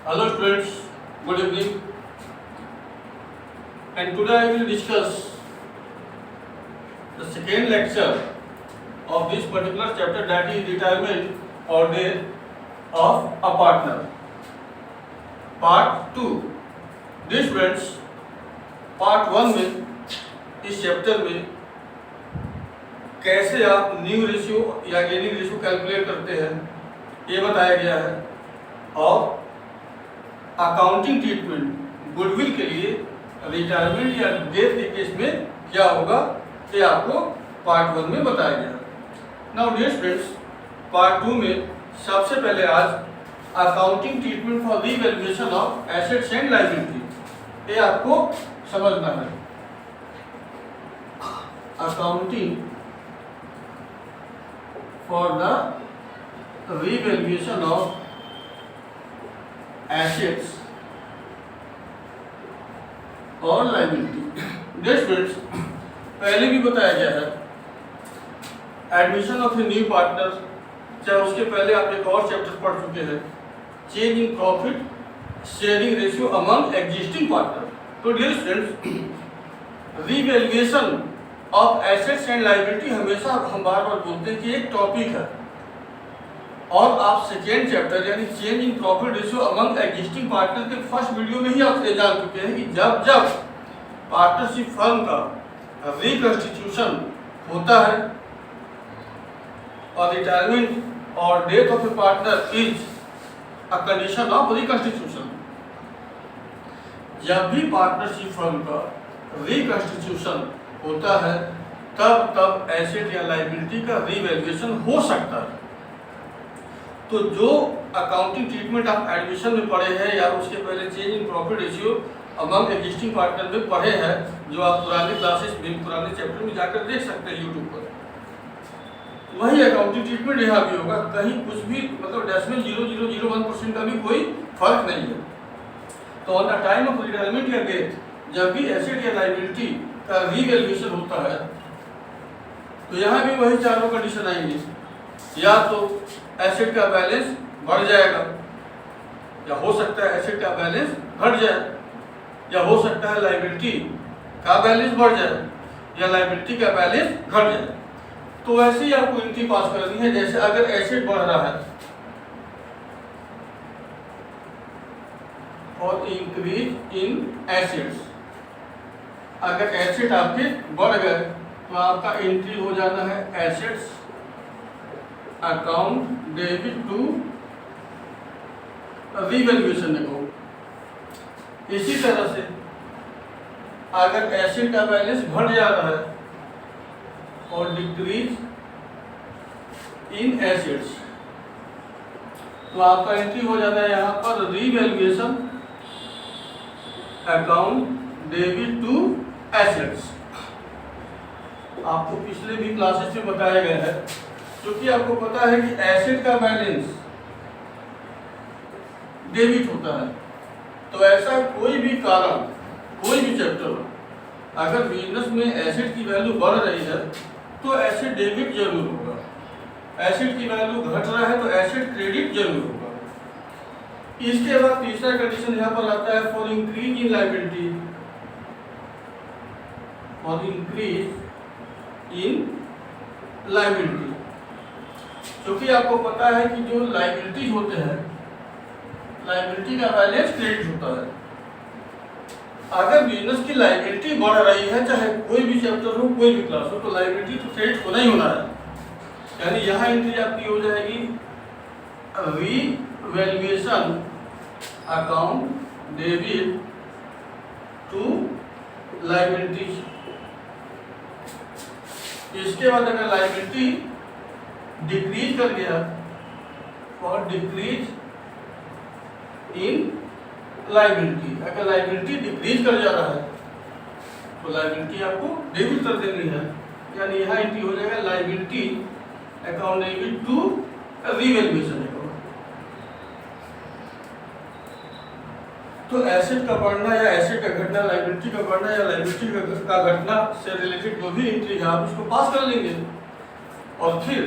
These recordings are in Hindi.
Hello students, good evening. And today I will discuss the second lecture of this particular chapter, that is retirement or death of a partner. Part 2. Dear students, part 1 में इस चैप्टर में कैसे आप न्यू रेशियो या गेनिंग रेशियो कैलकुलेट करते हैं ये बताया गया है, और अकाउंटिंग ट्रीटमेंट गुडविल के लिए रिटायरमेंट या डेथ के केस में क्या होगा ये आपको पार्ट 1 में बताया गया। नाउ डियर स्टूडेंट्स, पार्ट 2 में सबसे पहले आज accounting treatment for revaluation of assets and liability ये आपको समझना है। Accounting for the revaluation of assets और लायबिलिटी। डियर स्टूडेंट्स, पहले भी बताया गया है admission of a new partner, चाहे उसके पहले आप एक और चैप्टर पढ़ चुके हैं, change in profit sharing ratio among existing partner. तो dear students, revaluation of assets and liability हमेशा हम बार बार बोलते हैं कि एक टॉपिक है, और आप सेकेंड चैप्टर यानी change in profit ratio among existing partner के फर्स्ट वीडियो में ही आप जान चुके हैं कि जब जब पार्टनरशिप फर्म का रिकंस्टिट्यूशन होता है और रिटायरमेंट और death of A partner is a condition of reconstitution, जब भी पार्टनरशिप फर्म का रिकंस्टिट्यूशन होता है तब एसेट या लायबिलिटी का रीवैल्यूएशन हो सकता है। तो जो अकाउंटिंग ट्रीटमेंट आप एडमिशन में पढ़े हैं या उसके पहले change in profit ratio among existing partner में पढ़े हैं, जो आप पुराने क्लासेस में पुराने चैप्टर में जाकर देख सकते हैं यूट्यूब पर, वही अकाउंटिंग ट्रीटमेंट यहाँ भी होगा। कहीं कुछ भी मतलब डेसिमल 0.0001% का भी कोई फर्क नहीं है। तो on the time of retirement या डेथ, जब भी एसेट या लायबिलिटी का रीवैल्यूएशन होता है, तो यहाँ भी वही चारों कंडीशन आएंगी। या तो एसेट का बैलेंस बढ़ जाएगा, या हो सकता है एसेट का बैलेंस घट जाए, या हो सकता है लायबिलिटी का बैलेंस बढ़ जाए या लायबिलिटी का बैलेंस घट जाए। तो वैसे ही आपको एंट्री पास करनी है। जैसे अगर एसेट बढ़ रहा है और इंक्रीज इन एसेट्स, अगर एसेट आपके बढ़ गए तो आपका एंट्री हो जाना है assets account debit to revaluation account. इसी तरह से अगर एसेट का बैलेंस घट जा रहा है और डिक्रीज इन एसेट्स, तो आपका एंट्री हो जाता है यहाँ पर revaluation account debit to assets. आपको पिछले भी क्लासेस में बताया गया है, क्योंकि आपको पता है कि एसेट का बैलेंस डेबिट होता है, तो ऐसा कोई भी कारण कोई भी चैप्टर अगर बिजनेस में एसेट की वैल्यू बढ़ रही है तो एसेट डेबिट जरूर होगा, एसेट की वैल्यू घट रहा है तो एसेट क्रेडिट जरूर होगा। इसके बाद तीसरा कंडीशन यहाँ पर आता है for increase in liability, for increase in liability, क्योंकि आपको पता है कि जो लायबिलिटी होते हैं, लायबिलिटी का बैलेंस क्रेडिट होता है। अगर बिजनेस की लायबिलिटी बढ़ रही है, चाहे कोई भी चैप्टर हो कोई भी क्लास हो, तो लायबिलिटी तो क्रेडिट होना ही होना है। यानी यहाँ एंट्री आपकी हो जाएगी revaluation account debit to liability. इसके बाद अगर लायबिलिटी डिक्रीज कर गया और डिक्रीज इन लायबिलिटी, अगर लायबिलिटी डिक्रीज कर जा रहा है तो लायबिलिटी आपको डेबिट कर देनी है। यानी यहाँ एंट्री हो जाएगा liability account debit to revaluation account. तो एसेट का बढ़ना या एसेट का घटना, लायबिलिटी का बढ़ना या लायबिलिटी का घटना से रिलेटेड जो भी एंट्री है आप उसको पास कर लेंगे, और फिर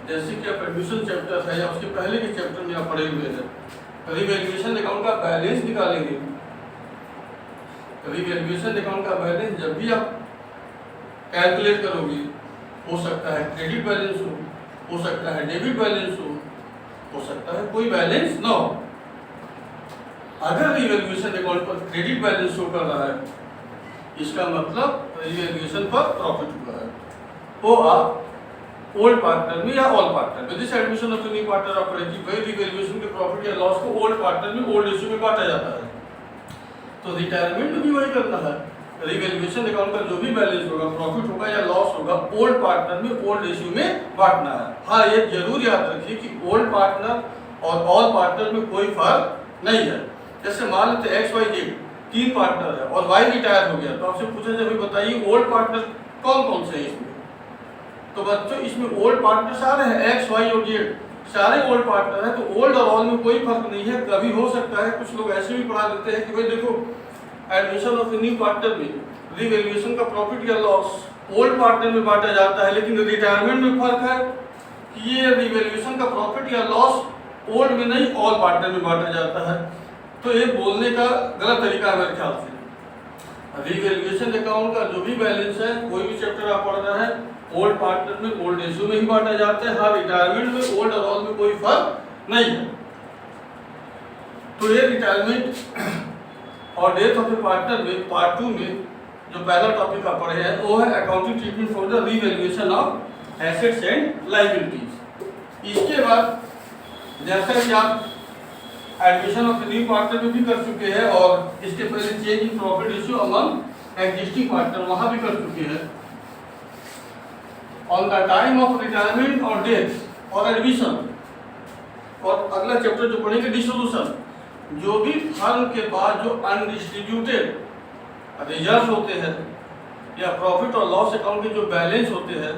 जैसे कि आप एडमिशन चैप्टर है या उसके पहले के चैप्टर में आप पढ़े हुए हैं, रिवैल्यूएशन अकाउंट का बैलेंस निकालेंगे। रिवैल्यूएशन अकाउंट का बैलेंस जब भी आप कैलकुलेट करोगे, हो सकता है क्रेडिट बैलेंस हो सकता है डेबिट बैलेंस हो सकता है कोई बैलेंस ना हो। अगर रिवैल्यूएशन अकाउंट पर क्रेडिट बैलेंस शो कर रहा है, इसका मतलब रिवैल्यूएशन पर प्रॉफिट हुआ है। वो आप ओल्ड पार्टनर में या ऑल पार्टनर में, this admission of new partner operative भाई रिवैल्यूएशन के प्रॉफिट या लॉस को ओल्ड पार्टनर में ओल्ड इश्यू में बांटा जाता है। तो रिटायरमेंट में भी वही करना है। रिवैल्यूएशन अकाउंट का जो भी बैलेंस होगा, प्रॉफिट होगा या लॉस होगा, ओल्ड पार्टनर में ओल्ड इश्यू में बांटना है। हाँ, ये जरूर याद रखिए कि ओल्ड पार्टनर और ऑल पार्टनर में कोई फर्क नहीं है। जैसे मान लेते एक्स वाई जेड 3 पार्टनर है और वाई रिटायर हो गया, तो आपसे पूछा जाए बताइए ओल्ड पार्टनर कौन कौन से हैं इसमें। तो बच्चों इसमें ओल्ड पार्टनर सारे हैं, एक्स वाई और जेड सारे ओल्ड पार्टनर हैं। तो ओल्ड और ऑल में कोई फर्क नहीं है। कभी हो सकता है कुछ लोग ऐसे भी पढ़ा देते हैं कि भाई देखो एडमिशन ऑफ न्यू पार्टनर में रिवैल्यूएशन का प्रॉफिट या लॉस ओल्ड पार्टनर में बांटा जाता है, लेकिन रिटायरमेंट में फर्क है कि ये रिवैल्यूएशन का प्रॉफिट या लॉस ओल्ड में नहीं ऑल पार्टनर में बांटा जाता है। तो ये बोलने का गलत तरीका है मेरे ख्याल से। रिवैल्यूएशन अकाउंट का जो भी बैलेंस है, कोई भी चैप्टर आप पढ़ रहे हैं, ओल्ड पार्टनर में ओल्ड इश्यू में ही बांटा जाता है। हाँ, रिटायरमेंट में ओल्ड और ऑल में कोई फर्क नहीं है। तो ये रिटायरमेंट और डेथ ऑफ ए पार्टनर में पार्ट 2 में जो पहला टॉपिक आप पढ़े हैं वो है accounting treatment for the revaluation of assets and liabilities. इसके बाद जैसा कि आप एडमिशन ऑफ न्यू पार्टनर में भी कर चुके हैं और इसके पहले change in profit issue among existing partner वहां भी कर चुके हैं। On the time of retirement और डेथ और एडमिशन, और अगला चैप्टर जो पढ़ेंगे डिस्ट्रीब्यूशन, जो भी फर्म के बाद जो अनडिस्ट्रीब्यूटेड रिजर्व होते हैं या प्रॉफिट और लॉस अकाउंट के जो बैलेंस होते हैं,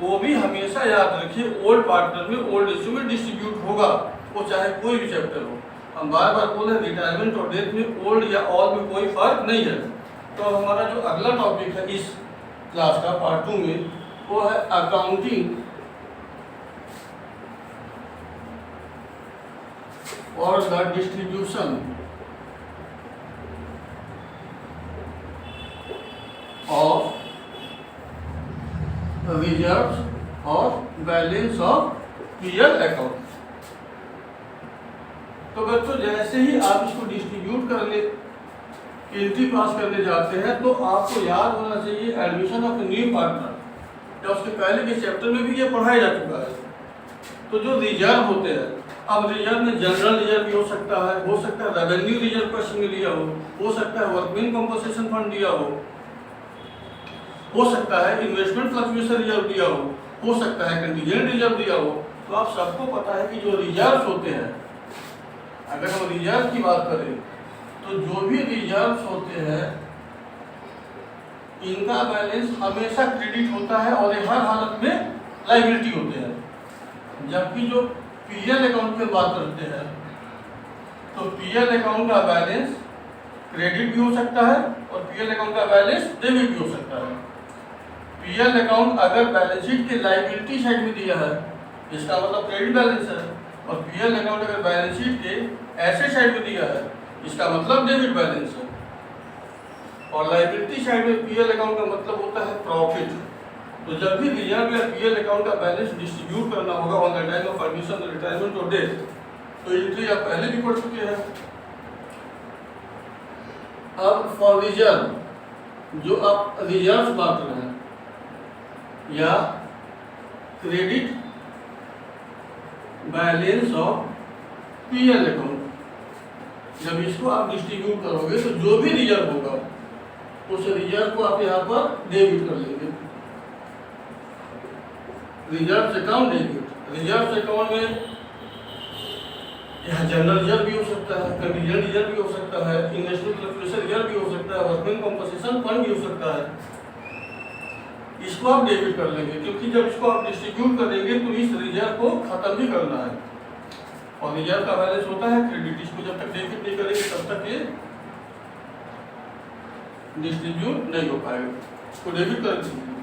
वो भी हमेशा याद रखिए ओल्ड पार्टनर में ओल्ड इश्यू में डिस्ट्रीब्यूट होगा, वो चाहे कोई भी चैप्टर हो। हम बार बार बोल रहे हैं रिटायरमेंट और डेथ में ओल्ड या ऑल में कोई फर्क नहीं है। तो हमारा जो अगला टॉपिक है इस क्लास का पार्ट 2 में वो है अकाउंटिंग और द डिस्ट्रीब्यूशन ऑफ रिजर्व्स और बैलेंस ऑफ पीएल अकाउंट। तो बच्चों जैसे ही आप इसको डिस्ट्रीब्यूट करने एंट्री पास करने जाते हैं तो आपको याद होना चाहिए एडमिशन ऑफ न्यू पार्टनर, या उसके पहले के चैप्टर में भी ये पढ़ाया जा चुका है। तो जो रिजर्व होते हैं, अब रिजर्व में जनरल रिजर्व भी हो सकता है रेवेन्यू रिजर्व क्वेश्चन में लिया हो सकता है वर्कमैन कंपनसेशन फंड दिया हो सकता है इन्वेस्टमेंट फ्लक्चुएशन रिजर्व दिया हो सकता है कंटीजेंट रिजर्व दिया हो। तो आप सबको पता है कि जो रिजर्व होते हैं, अगर हम रिजर्व की बात करें तो जो भी रिजर्व होते हैं इनका बैलेंस हमेशा क्रेडिट होता है और हर हालत में लायबिलिटी होते हैं। जबकि जो पीएल अकाउंट की बात करते हैं तो पीएल अकाउंट का बैलेंस क्रेडिट भी हो सकता है और पीएल अकाउंट का बैलेंस डेबिट भी हो सकता है। पीएल अकाउंट अगर बैलेंस शीट के लायबिलिटी साइड में दिया है, इसका मतलब क्रेडिट बैलेंस है, और पीएल अकाउंट अगर बैलेंस शीट के एसेट साइड में दिया है, इसका मतलब डेबिट बैलेंस है। और लायबिलिटी साइड में पीएल अकाउंट का मतलब होता है प्रॉफिट। तो जब भी रिजर्व या पीएल अकाउंट का बैलेंस डिस्ट्रीब्यूट करना होगा on the time of admission, retirement और डेथ, तो एंट्री आप पहले भी पढ़ चुके हैं। अब फॉर रिजर्व, जो आप रिजर्व बात रहे हैं या credit balance of PL account, जब इसको आप डिस्ट्रीब्यूट करोगे तो जो भी रिजर्व होगा उस रिजर्व को आप यहाँ पर डेबिट कर लेंगे। Reserve account debit, reserve account में यहाँ जनरल रिजर्व भी हो सकता है, कंटीजेंट रिजर्व भी हो सकता है, इन्वेस्टमेंट फ्लक्चुएशन रिजर्व भी हो सकता है, वर्कमैन कंपनसेशन फंड भी हो सकता है। इसको आप डेबिट कर लेंगे, क्योंकि जब इसको आप डिस्ट्रीब्यूट करेंगे तो इस रिजर्व को खत्म भी करना है। और रिजर्व का बैलेंस होता है क्रेडिट, इसको जब तक डेबिट नहीं करेंगे तब तक ये डिस्ट्रीब्यूट नहीं हो पाएगा। इसको डेबिट कर दीजिए।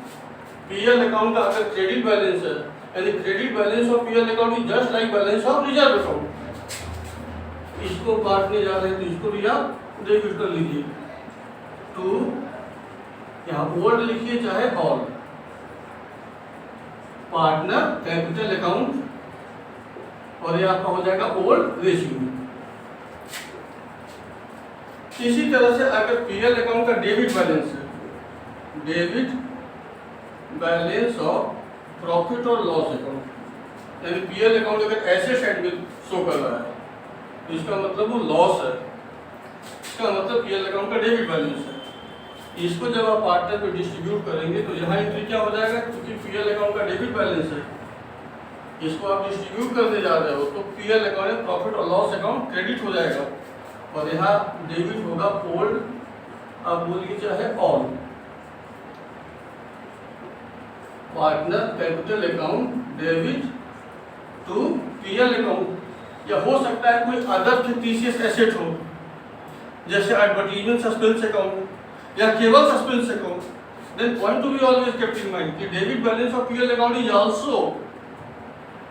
पीएल अकाउंट का अगर क्रेडिट बैलेंस है, यानी credit balance of PL account is just like balance of reserve account. इसको काटने जा रहे हैं तो इसको भी आप डेबिट कर लीजिए। टू यहाँ ओल्ड लिखिए चाहे ऑल, पार्टनर कैपिटल अकाउंट, और ये आपका हो जाएगा ओल्ड रेशियो। इसी तरह से अगर पीएल अकाउंट का डेबिट बैलेंस है, डेबिट बैलेंस ऑफ प्रॉफिट और लॉस अकाउंट, यानी पीएल अकाउंट अगर ऐसे साइड में शो कर रहा है तो इसका मतलब वो लॉस है, इसका मतलब पीएल अकाउंट का डेबिट बैलेंस है। इसको जब आप पार्टनर पे डिस्ट्रीब्यूट करेंगे तो यहाँ एंट्री क्या हो जाएगा, क्योंकि पीएल अकाउंट का डेबिट बैलेंस है, इसको आप डिस्ट्रीब्यूट करने जा रहे हो तो पीएल अकाउंट में प्रॉफिट और लॉस अकाउंट क्रेडिट हो जाएगा, और यहाँ डेबिट होगा ओल्ड, आप बोलिए चाहे all, partner capital account debit to PL account. या हो सकता है कोई अदर फिक्टिशियस एसेट हो, जैसे एडवर्टीजमेंट सस्पेंस अकाउंट या केवल suspense account, then point to be always kept in mind कि debit balance of PL account is also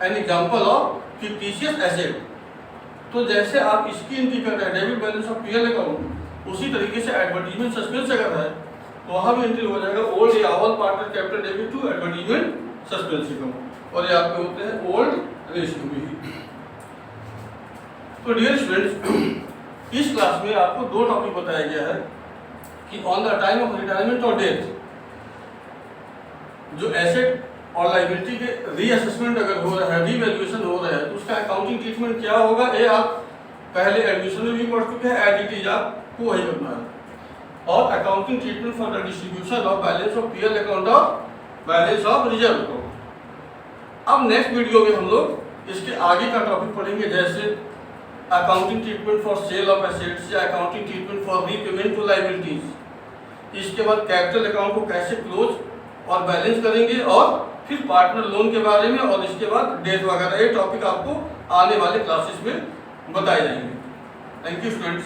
an example of fictitious asset. तो जैसे आप इसकी एंट्री कर रहे हैं debit balance of PL account, उसी तरीके से एडवर्टीजमेंट सस्पेंस अगर है तो वहाँ भी एंट्री हो जाएगा ओल्ड या all partner capital debit to advertisement suspense account, और ये आपके होते हैं ओल्ड रेशियो भी। तो डियर स्टूडेंट्स, इस क्लास में आपको दो टॉपिक बताया गया है कि on the time of retirement और डेथ जो एसेट और लायबिलिटी के रीअसेसमेंट अगर हो रहा है, रीवैल्यूएशन हो रहा है, तो उसका अकाउंटिंग ट्रीटमेंट क्या होगा, ये आप पहले एडमिशन में भी पढ़ चुके हैं, एज इट इज आपको वही करना है। और accounting treatment for the distribution of balance of PL account और बैलेंस ऑफ रिजर्व अकाउंट। अब नेक्स्ट वीडियो में हम लोग इसके आगे का टॉपिक पढ़ेंगे, जैसे accounting treatment for sale of assets या accounting treatment for repayment to liabilities. इसके बाद कैपिटल अकाउंट को कैसे क्लोज और बैलेंस करेंगे, और फिर पार्टनर लोन के बारे में, और इसके बाद डेट वगैरह, ये टॉपिक आपको आने वाले क्लासेस में बताए जाएंगे। Thank you students.